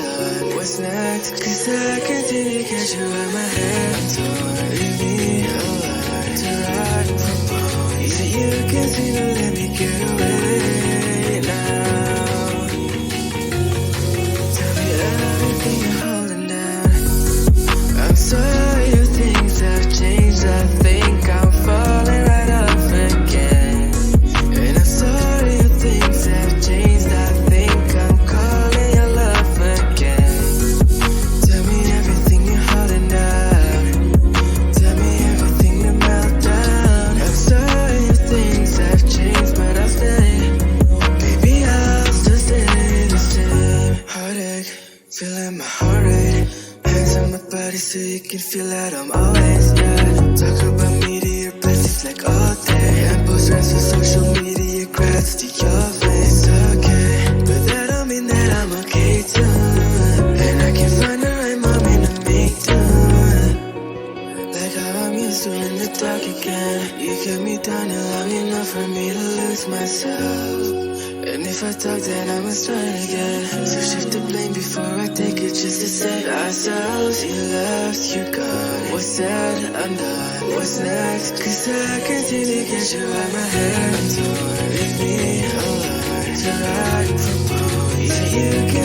done. What's next? Cause I can see you catch you at my hands. Leave me alone to ride from home. You say you can see to let me get away now. Tell me everything you're holding down. I'm sorry if things have changed. I think I'm falling right off again. And I'm sorry if things have changed. I think I'm calling your love again. Tell me everything you're holding down. Tell me everything to melt down. I'm sorry if things have changed, but I'll stay. Baby, I'll still stay the same. Heartache, feeling my heart rate. Hands on my body so you can feel that I'm always there. Talk about me to your besties like all day. And post rest for social media, grats to your face. It's okay, but that don't mean that I'm okay too. And I can find the right moment to make do. Like how I'm used to in the dark again. You kept me down long enough for me to lose myself. And if I talk, then I must try again. So shift the blame before I take it, just to save ourselves. You left, you're gone. What's said, I'm done. What's next? Cause I can see to get you out my hands. Leave me alone to ride from home. You say you can